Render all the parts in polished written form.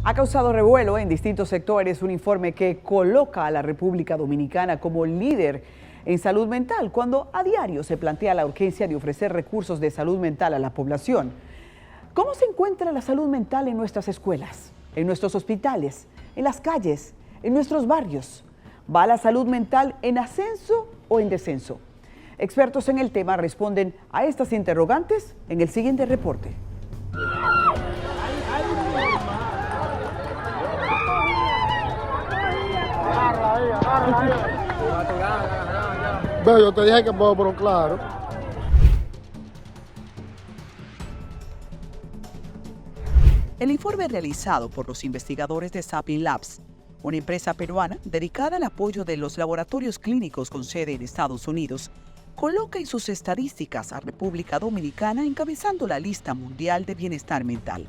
Ha causado revuelo en distintos sectores un informe que coloca a la República Dominicana como líder en salud mental, cuando a diario se plantea la urgencia de ofrecer recursos de salud mental a la población. ¿Cómo se encuentra la salud mental en nuestras escuelas, en nuestros hospitales, en las calles, en nuestros barrios? ¿Va la salud mental en ascenso o en descenso? Expertos en el tema responden a estas interrogantes en el siguiente reporte. Yo te dije que puedo, pero claro. El informe realizado por los investigadores de Sapien Labs, una empresa peruana dedicada al apoyo de los laboratorios clínicos con sede en Estados Unidos, coloca en sus estadísticas a República Dominicana encabezando la lista mundial de bienestar mental.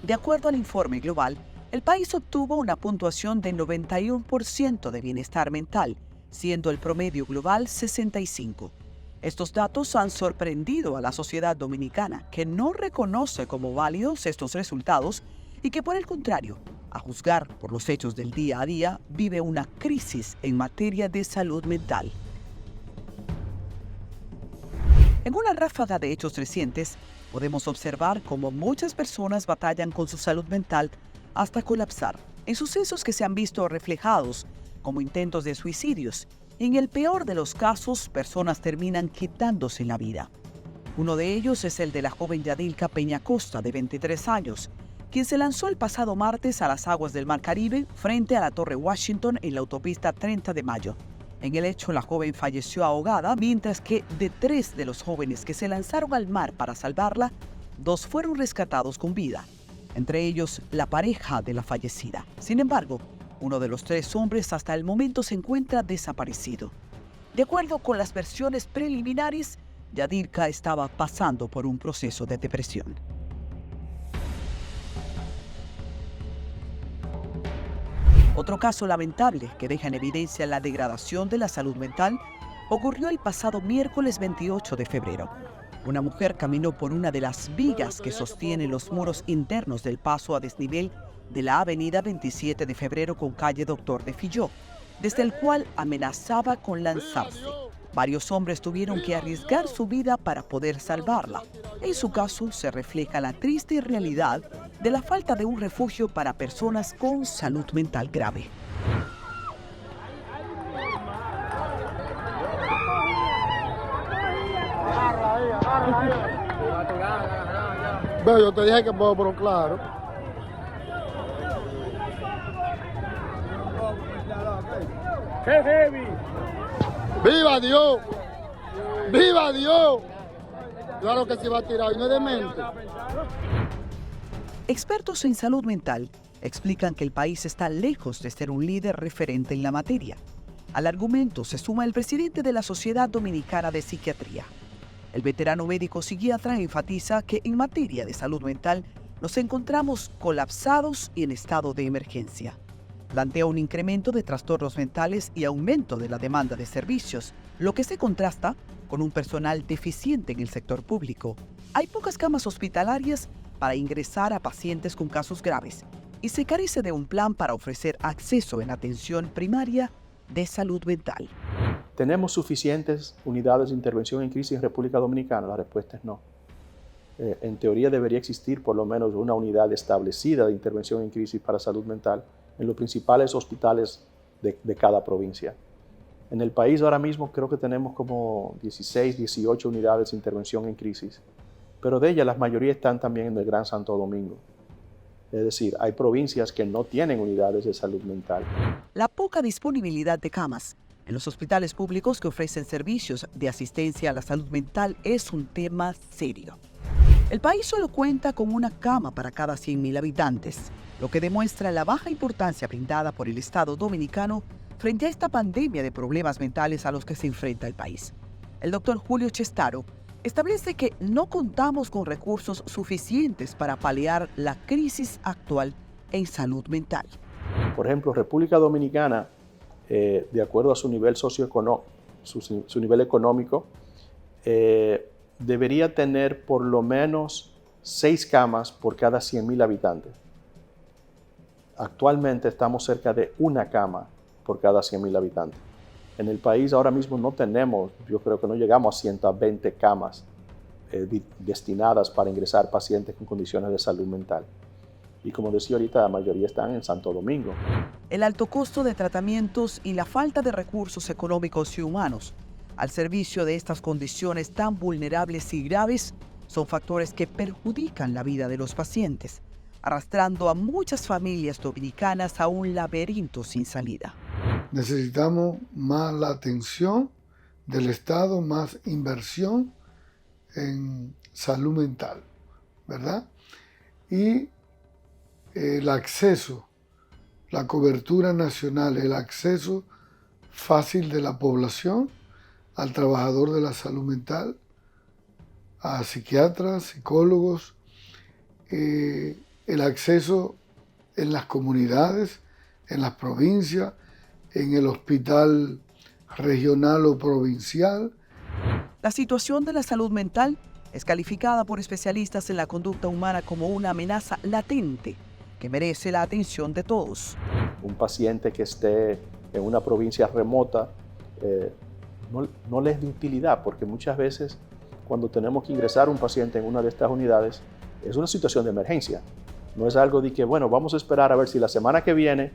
De acuerdo al informe global, el país obtuvo una puntuación de 91% de bienestar mental, siendo el promedio global 65%. Estos datos han sorprendido a la sociedad dominicana, que no reconoce como válidos estos resultados y que, por el contrario, a juzgar por los hechos del día a día, vive una crisis en materia de salud mental. En una ráfaga de hechos recientes, podemos observar cómo muchas personas batallan con su salud mental hasta colapsar, en sucesos que se han visto reflejados como intentos de suicidios. En el peor de los casos, personas terminan quitándose la vida. Uno de ellos es el de la joven Yadilka Peñacosta, de 23 años, quien se lanzó el pasado martes a las aguas del Mar Caribe frente a la Torre Washington en la autopista 30 de Mayo. En el hecho, la joven falleció ahogada, mientras que de 3 de los jóvenes que se lanzaron al mar para salvarla, 2 fueron rescatados con vida, entre ellos la pareja de la fallecida. Sin embargo, uno de los 3 hombres hasta el momento se encuentra desaparecido. De acuerdo con las versiones preliminares, Yadilka estaba pasando por un proceso de depresión. Otro caso lamentable que deja en evidencia la degradación de la salud mental ocurrió el pasado miércoles 28 de febrero. Una mujer caminó por una de las vigas que sostienen los muros internos del paso a desnivel de la avenida 27 de febrero con calle Doctor de Filló, desde el cual amenazaba con lanzarse. Varios hombres tuvieron que arriesgar su vida para poder salvarla. En su caso, se refleja la triste realidad de la falta de un refugio para personas con salud mental grave. Yo te dije que puedo, pero claro. ¡Qué heavy! ¡Viva Dios! ¡Viva Dios! Claro que se va a tirar, y no es demente. Expertos en salud mental explican que el país está lejos de ser un líder referente en la materia. Al argumento se suma el presidente de la Sociedad Dominicana de Psiquiatría. El veterano médico psiquiatra enfatiza que en materia de salud mental nos encontramos colapsados y en estado de emergencia. Plantea un incremento de trastornos mentales y aumento de la demanda de servicios, lo que se contrasta con un personal deficiente en el sector público. Hay pocas camas hospitalarias para ingresar a pacientes con casos graves y se carece de un plan para ofrecer acceso en atención primaria de salud mental. ¿Tenemos suficientes unidades de intervención en crisis en República Dominicana? La respuesta es no. En teoría debería existir por lo menos una unidad establecida de intervención en crisis para salud mental en los principales hospitales de cada provincia. En el país ahora mismo creo que tenemos como 16, 18 unidades de intervención en crisis, pero de ellas la mayoría están también en el Gran Santo Domingo. Es decir, hay provincias que no tienen unidades de salud mental. La poca disponibilidad de camas en los hospitales públicos que ofrecen servicios de asistencia a la salud mental es un tema serio. El país solo cuenta con una cama para cada 100.000 habitantes, lo que demuestra la baja importancia brindada por el Estado dominicano frente a esta pandemia de problemas mentales a los que se enfrenta el país. El doctor Julio Chestaro establece que no contamos con recursos suficientes para paliar la crisis actual en salud mental. Por ejemplo, República Dominicana, de acuerdo a su nivel socioeconómico, su nivel económico, debería tener por lo menos 6 camas por cada 100.000 habitantes. Actualmente estamos cerca de una cama por cada 100.000 habitantes. En el país ahora mismo no tenemos, yo creo que no llegamos a 120 camas destinadas para ingresar pacientes con condiciones de salud mental. Y como decía ahorita, la mayoría están en Santo Domingo. El alto costo de tratamientos y la falta de recursos económicos y humanos al servicio de estas condiciones tan vulnerables y graves son factores que perjudican la vida de los pacientes, arrastrando a muchas familias dominicanas a un laberinto sin salida. Necesitamos más la atención del Estado, más inversión en salud mental, ¿verdad? Y el acceso, la cobertura nacional, el acceso fácil de la población al trabajador de la salud mental, a psiquiatras, psicólogos, el acceso en las comunidades, en las provincias, en el hospital regional o provincial. La situación de la salud mental es calificada por especialistas en la conducta humana como una amenaza latente que merece la atención de todos. Un paciente que esté en una provincia remota no le es de utilidad, porque muchas veces cuando tenemos que ingresar un paciente en una de estas unidades es una situación de emergencia. No es algo de que, bueno, vamos a esperar a ver si la semana que viene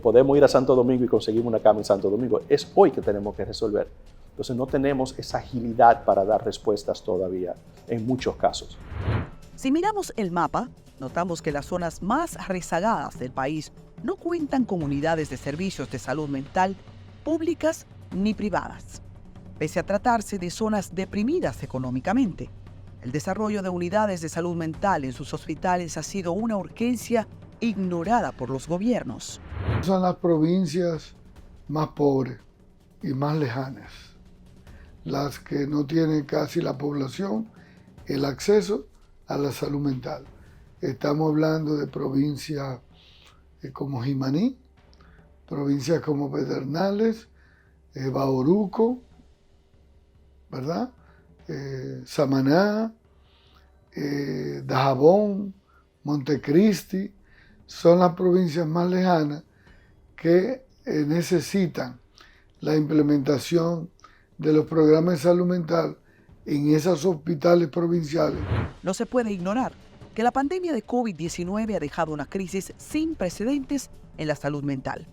podemos ir a Santo Domingo y conseguimos una cama en Santo Domingo. Es hoy que tenemos que resolver. Entonces no tenemos esa agilidad para dar respuestas todavía en muchos casos. Si miramos el mapa, notamos que las zonas más rezagadas del país no cuentan con unidades de servicios de salud mental públicas ni privadas. Pese a tratarse de zonas deprimidas económicamente, el desarrollo de unidades de salud mental en sus hospitales ha sido una urgencia ignorada por los gobiernos. Son las provincias más pobres y más lejanas, las que no tienen casi la población el acceso a la salud mental. Estamos hablando de provincias como Jimaní, provincias como Pedernales, Bauruco, ¿verdad? Samaná, Dajabón, Montecristi, son las provincias más lejanas que necesitan la implementación de los programas de salud mental en esos hospitales provinciales. No se puede ignorar que la pandemia de COVID-19 ha dejado una crisis sin precedentes en la salud mental.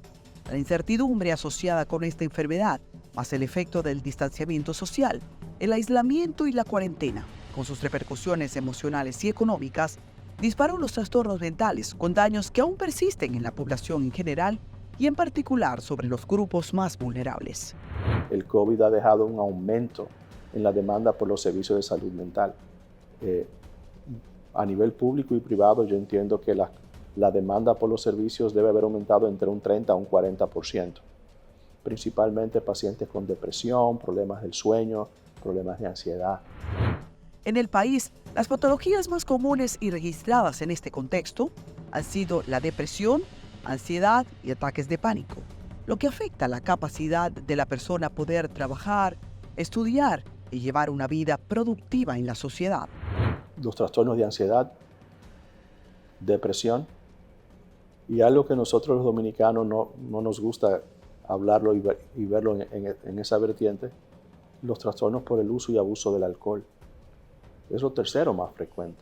La incertidumbre asociada con esta enfermedad, más el efecto del distanciamiento social, el aislamiento y la cuarentena, con sus repercusiones emocionales y económicas, disparó los trastornos mentales con daños que aún persisten en la población en general y en particular sobre los grupos más vulnerables. El COVID ha dejado un aumento en la demanda por los servicios de salud mental. A nivel público y privado, yo entiendo que la demanda por los servicios debe haber aumentado entre un 30 a un 40%. Principalmente pacientes con depresión, problemas del sueño, problemas de ansiedad. En el país, las patologías más comunes y registradas en este contexto han sido la depresión, ansiedad y ataques de pánico, lo que afecta la capacidad de la persona a poder trabajar, estudiar y llevar una vida productiva en la sociedad. Los trastornos de ansiedad, depresión y algo que nosotros los dominicanos no nos gusta hablarlo y verlo en esa vertiente, los trastornos por el uso y abuso del alcohol. Es lo tercero más frecuente.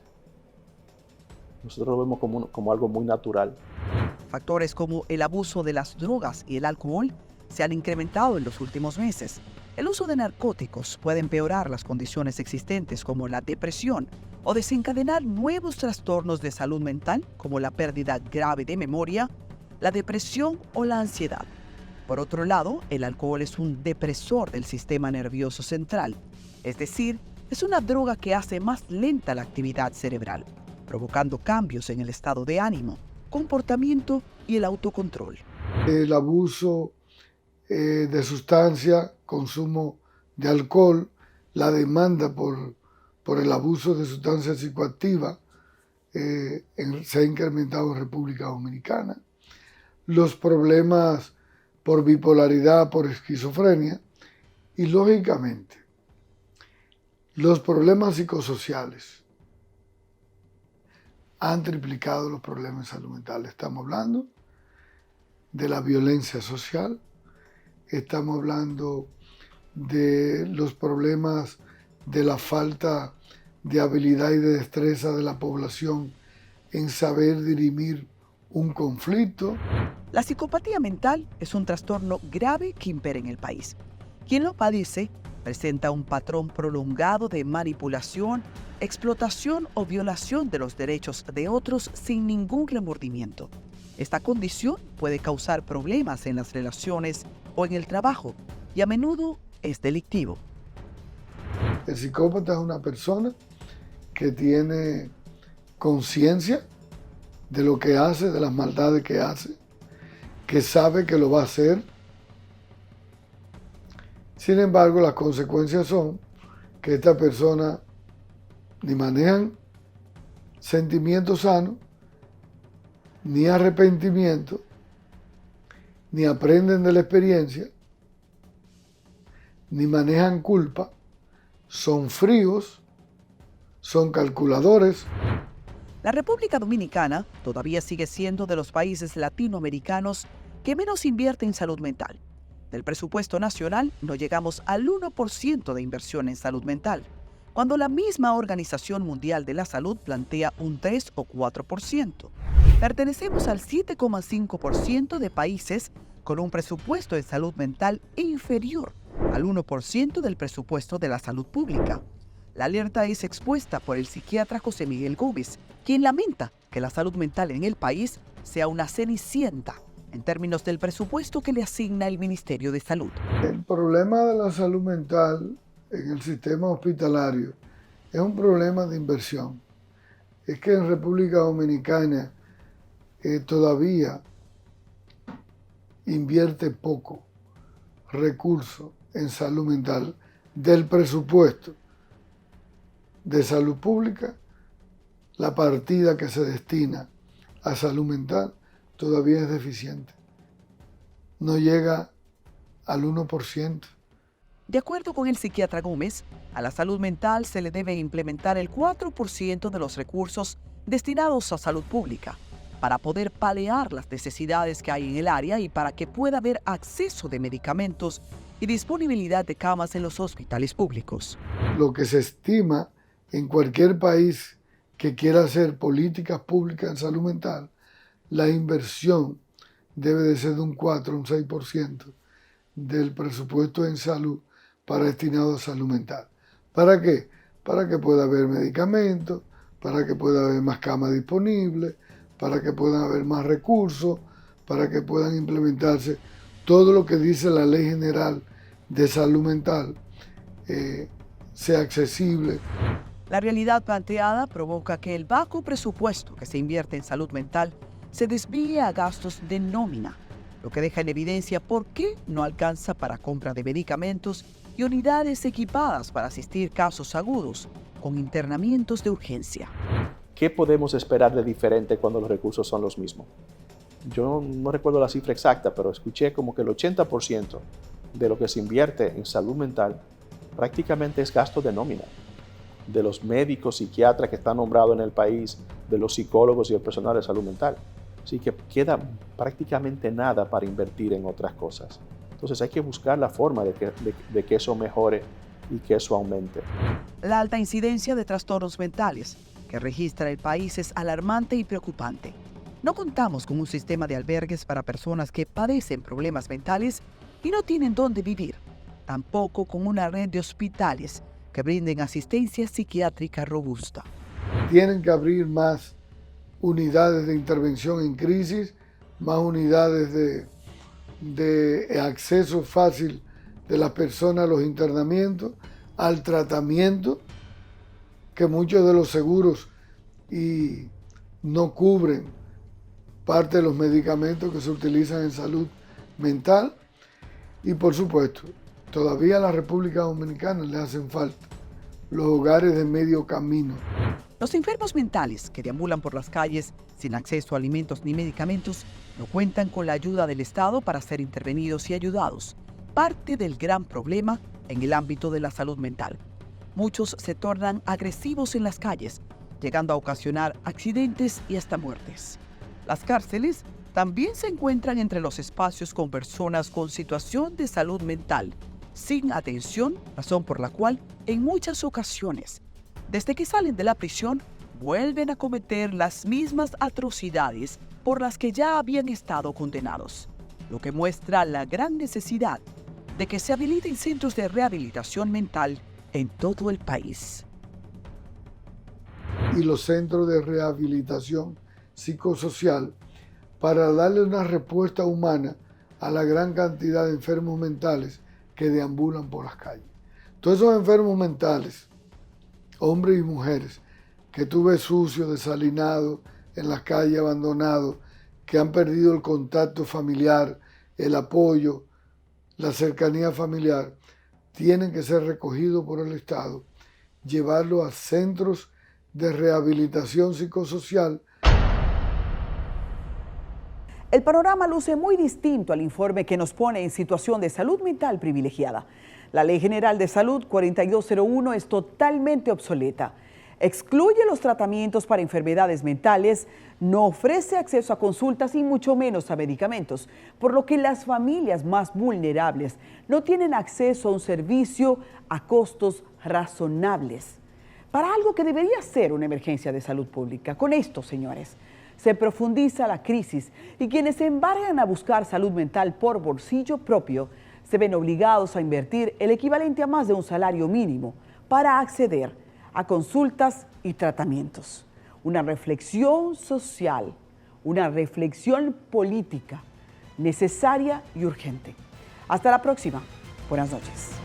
Nosotros lo vemos como algo muy natural. Factores como el abuso de las drogas y el alcohol se han incrementado en los últimos meses. El uso de narcóticos puede empeorar las condiciones existentes como la depresión o desencadenar nuevos trastornos de salud mental como la pérdida grave de memoria, la depresión o la ansiedad. Por otro lado, el alcohol es un depresor del sistema nervioso central, es decir, es una droga que hace más lenta la actividad cerebral, provocando cambios en el estado de ánimo, comportamiento y el autocontrol. El abuso de sustancia, consumo de alcohol, la demanda por el abuso de sustancias psicoactivas se ha incrementado en República Dominicana. Los problemas por bipolaridad, por esquizofrenia y, lógicamente, los problemas psicosociales han triplicado los problemas de salud mental. Estamos hablando de la violencia social, estamos hablando de los problemas de la falta de habilidad y de destreza de la población en saber dirimir un conflicto. La psicopatía mental es un trastorno grave que impera en el país. Quien lo padece presenta un patrón prolongado de manipulación, explotación o violación de los derechos de otros sin ningún remordimiento. Esta condición puede causar problemas en las relaciones o en el trabajo y a menudo es delictivo. El psicópata es una persona que tiene conciencia de lo que hace, de las maldades que hace, que sabe que lo va a hacer. Sin embargo, las consecuencias son que esta persona ni manejan sentimientos sanos, ni arrepentimiento, ni aprenden de la experiencia, ni manejan culpa, son fríos, son calculadores. La República Dominicana todavía sigue siendo de los países latinoamericanos que menos invierte en salud mental. Del presupuesto nacional no llegamos al 1% de inversión en salud mental, cuando la misma Organización Mundial de la Salud plantea un 3 o 4%. Pertenecemos al 7,5% de países con un presupuesto de salud mental inferior al 1% del presupuesto de la salud pública. La alerta es expuesta por el psiquiatra José Miguel Gómez, quien lamenta que la salud mental en el país sea una cenicienta en términos del presupuesto que le asigna el Ministerio de Salud. El problema de la salud mental en el sistema hospitalario es un problema de inversión. Es que en República Dominicana todavía invierte poco recurso en salud mental del presupuesto de salud pública. La partida que se destina a salud mental todavía es deficiente. No llega al 1%. De acuerdo con el psiquiatra Gómez, a la salud mental se le debe implementar el 4% de los recursos destinados a salud pública para poder paliar las necesidades que hay en el área y para que pueda haber acceso de medicamentos y disponibilidad de camas en los hospitales públicos. Lo que se estima en cualquier país que quiera hacer políticas públicas en salud mental, la inversión debe de ser de un 4, un 6% del presupuesto en salud para destinado a salud mental. ¿Para qué? Para que pueda haber medicamentos, para que pueda haber más camas disponibles, para que puedan haber más recursos, para que puedan implementarse todo lo que dice la Ley General de Salud Mental, sea accesible. La realidad planteada provoca que el bajo presupuesto que se invierte en salud mental se desvíe a gastos de nómina, lo que deja en evidencia por qué no alcanza para compra de medicamentos y unidades equipadas para asistir casos agudos con internamientos de urgencia. ¿Qué podemos esperar de diferente cuando los recursos son los mismos? Yo no recuerdo la cifra exacta, pero escuché como que el 80% de lo que se invierte en salud mental prácticamente es gasto de nómina, de los médicos, psiquiatras que están nombrados en el país, de los psicólogos y el personal de salud mental. Así que queda prácticamente nada para invertir en otras cosas. Entonces hay que buscar la forma de que eso mejore y que eso aumente. La alta incidencia de trastornos mentales que registra el país es alarmante y preocupante. No contamos con un sistema de albergues para personas que padecen problemas mentales y no tienen dónde vivir. Tampoco con una red de hospitales que brinden asistencia psiquiátrica robusta. Tienen que abrir más unidades de intervención en crisis, más unidades de acceso fácil de las personas a los internamientos, al tratamiento, que muchos de los seguros no cubren parte de los medicamentos que se utilizan en salud mental. Y por supuesto, todavía a la República Dominicana le hacen falta los hogares de medio camino. Los enfermos mentales que deambulan por las calles sin acceso a alimentos ni medicamentos no cuentan con la ayuda del Estado para ser intervenidos y ayudados. Parte del gran problema en el ámbito de la salud mental. Muchos se tornan agresivos en las calles, llegando a ocasionar accidentes y hasta muertes. Las cárceles también se encuentran entre los espacios con personas con situación de salud mental, sin atención, razón por la cual, en muchas ocasiones, desde que salen de la prisión, vuelven a cometer las mismas atrocidades por las que ya habían estado condenados, lo que muestra la gran necesidad de que se habiliten centros de rehabilitación mental en todo el país. Y los centros de rehabilitación psicosocial para darle una respuesta humana a la gran cantidad de enfermos mentales que deambulan por las calles. Todos esos enfermos mentales, hombres y mujeres, que tú ves sucios, desalinados, en las calles abandonados, que han perdido el contacto familiar, el apoyo, la cercanía familiar, tienen que ser recogidos por el Estado, llevarlos a centros de rehabilitación psicosocial. El panorama luce muy distinto al informe que nos pone en situación de salud mental privilegiada. La Ley General de Salud 4201 es totalmente obsoleta. Excluye los tratamientos para enfermedades mentales, no ofrece acceso a consultas y mucho menos a medicamentos, por lo que las familias más vulnerables no tienen acceso a un servicio a costos razonables para algo que debería ser una emergencia de salud pública. Con esto, señores, se profundiza la crisis y quienes se embargan a buscar salud mental por bolsillo propio se ven obligados a invertir el equivalente a más de un salario mínimo para acceder a consultas y tratamientos. Una reflexión social, una reflexión política necesaria y urgente. Hasta la próxima. Buenas noches.